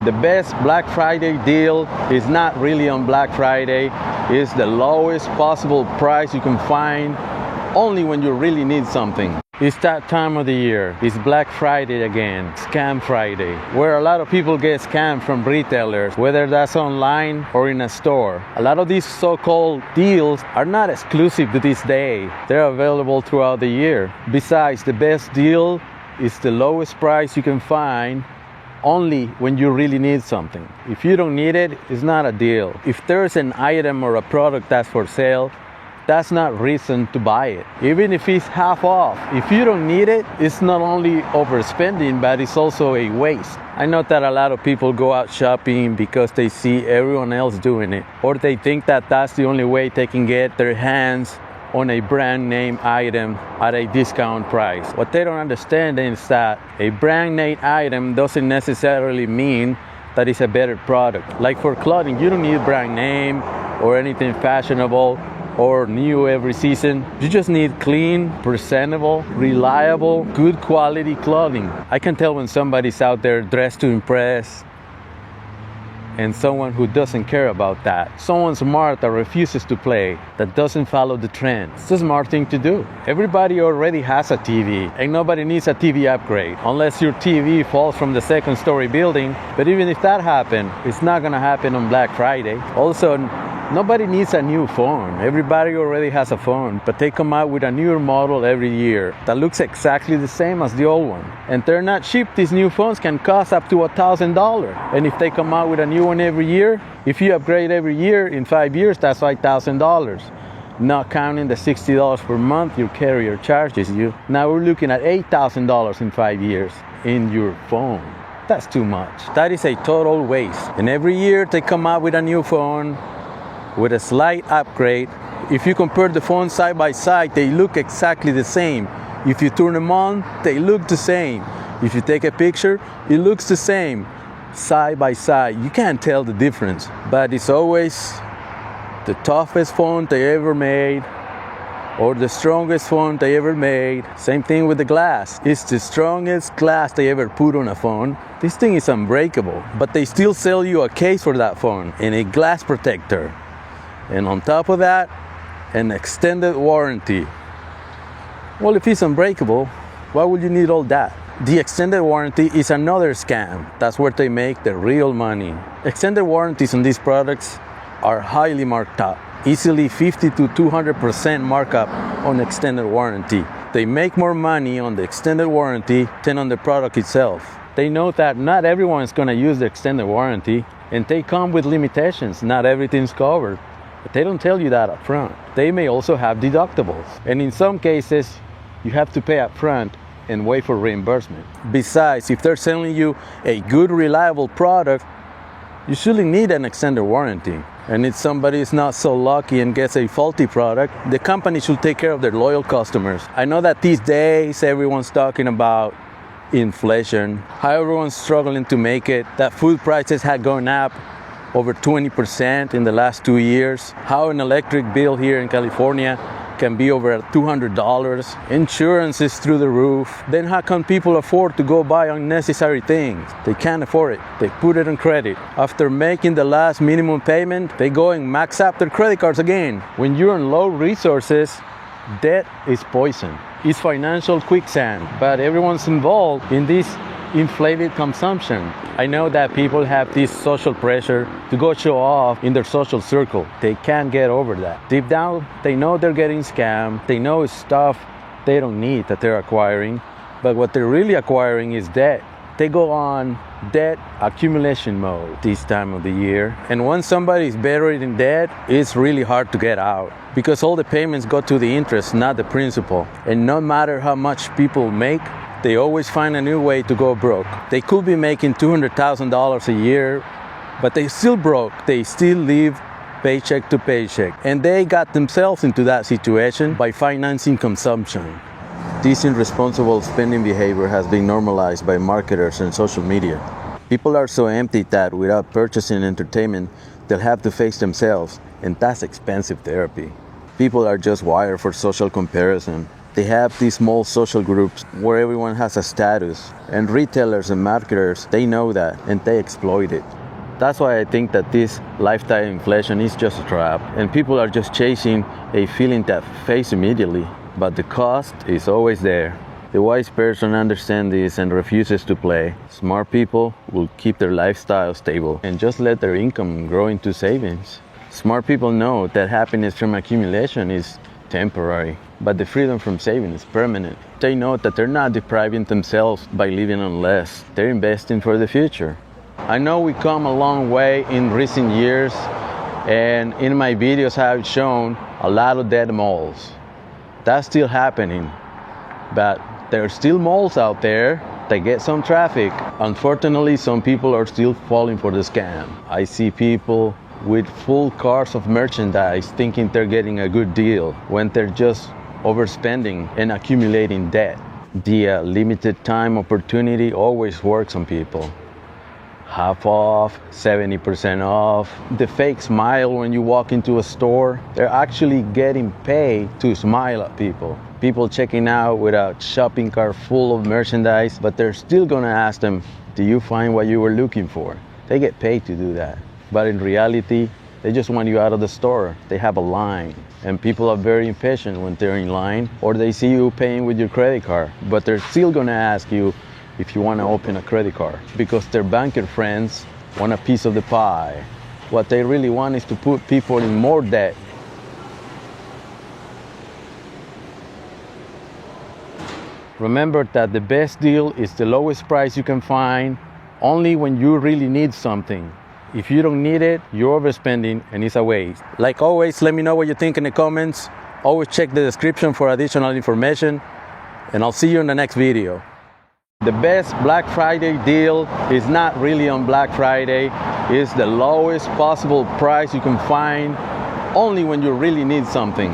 The best Black Friday deal is not really on Black Friday. It's the lowest possible price you can find only when you really need something. It's that time of the year. It's Black Friday again, Scam Friday, where a lot of people get scammed from retailers, whether that's online or in a store. A lot of these so-called deals are not exclusive to this day. They're available throughout the year. Besides, the best deal is the lowest price you can find only when you really need something. If you don't need it, it's not a deal. If there's an item or a product that's for sale, that's not reason to buy it, even if it's half off. If you don't need it, it's not only overspending, but it's also a waste. I know that a lot of people go out shopping because they see everyone else doing it, or they think that that's the only way they can get their hands on a brand name item at a discount price. What they don't understand is that a brand name item doesn't necessarily mean that it's a better product. Like for clothing, you don't need brand name or anything fashionable or new every season. You just need clean, presentable, reliable, good quality clothing. I can tell when somebody's out there dressed to impress and someone who doesn't care about that. Someone smart that refuses to play, that doesn't follow the trend. It's a smart thing to do. Everybody already has a TV, and nobody needs a TV upgrade, unless your TV falls from the second-story building. But even if that happened, it's not gonna happen on Black Friday. Also, nobody needs a new phone. Everybody already has a phone, but they come out with a newer model every year that looks exactly the same as the old one. And they're not cheap. These new phones can cost up to $1,000. And if they come out with a new one every year, if you upgrade every year, in 5 years, that's $5,000. Not counting the $60 per month your carrier charges you. Now we're looking at $8,000 in 5 years in your phone. That's too much. That is a total waste. And every year they come out with a new phone with a slight upgrade. If you compare the phones side by side, they look exactly the same. If you turn them on, they look the same. If you take a picture, it looks the same. Side by side, you can't tell the difference. But it's always the toughest phone they ever made, or the strongest phone they ever made. Same thing with the glass. It's the strongest glass they ever put on a phone. This thing is unbreakable, but they still sell you a case for that phone and a glass protector. And on top of that, an extended warranty. Well, if it's unbreakable, why would you need all that? The extended warranty is another scam. That's where they make the real money. Extended warranties on these products are highly marked up. Easily 50 to 200% markup on extended warranty. They make more money on the extended warranty than on the product itself. They know that not everyone is going to use the extended warranty, and they come with limitations. Not everything's covered. But they don't tell you that up front. They may also have deductibles. And in some cases, you have to pay up front and wait for reimbursement. Besides, if they're selling you a good, reliable product, you shouldn't need an extended warranty. And if somebody is not so lucky and gets a faulty product, the company should take care of their loyal customers. I know that these days everyone's talking about inflation, how everyone's struggling to make it, that food prices had gone up over 20% in the last 2 years, how an electric bill here in California can be over $200, insurance is through the roof. Then how can people afford to go buy unnecessary things? They can't afford it. They put it on credit. After making the last minimum payment, they go and max out their credit cards again. When you're on low resources, debt is poison. It's financial quicksand, but everyone's involved in this inflated consumption. I know that people have this social pressure to go show off in their social circle. They can't get over that. Deep down, they know they're getting scammed. They know it's stuff they don't need that they're acquiring, but what they're really acquiring is debt. They go on debt accumulation mode this time of the year. And once somebody's buried in debt, it's really hard to get out because all the payments go to the interest, not the principal. And no matter how much people make, they always find a new way to go broke. They could be making $200,000 a year, but they still broke. They still live paycheck to paycheck. And they got themselves into that situation by financing consumption. This irresponsible spending behavior has been normalized by marketers and social media. People are so empty that without purchasing entertainment, they'll have to face themselves, and that's expensive therapy. People are just wired for social comparison. They have these small social groups where everyone has a status, and retailers and marketers, they know that and they exploit it. That's why I think that this lifetime inflation is just a trap, and people are just chasing a feeling that fades immediately, but the cost is always there. The wise person understands this and refuses to play. Smart people will keep their lifestyle stable and just let their income grow into savings. Smart people know that happiness from accumulation is temporary, but the freedom from saving is permanent. They know that they're not depriving themselves by living on less. They're investing for the future. I know we come a long way in recent years, and in my videos I've shown a lot of dead malls. That's still happening, but there are still malls out there that get some traffic. Unfortunately, some people are still falling for the scam. I see people with full carts of merchandise thinking they're getting a good deal when they're just overspending and accumulating debt. The limited time opportunity always works on people. Half off, 70% off. The fake smile when you walk into a store, they're actually getting paid to smile at people. People checking out with a shopping cart full of merchandise, but they're still gonna ask them, do you find what you were looking for? They get paid to do that. But in reality, they just want you out of the store. They have a line, and people are very impatient when they're in line, or they see you paying with your credit card, but they're still gonna ask you if you want to open a credit card, because their banker friends want a piece of the pie. What they really want is to put people in more debt. Remember that the best deal is the lowest price you can find only when you really need something. If you don't need it, you're overspending and it's a waste. Like always, let me know what you think in the comments. Always check the description for additional information, and I'll see you in the next video. The best Black Friday deal is not really on Black Friday. It's the lowest possible price you can find only when you really need something.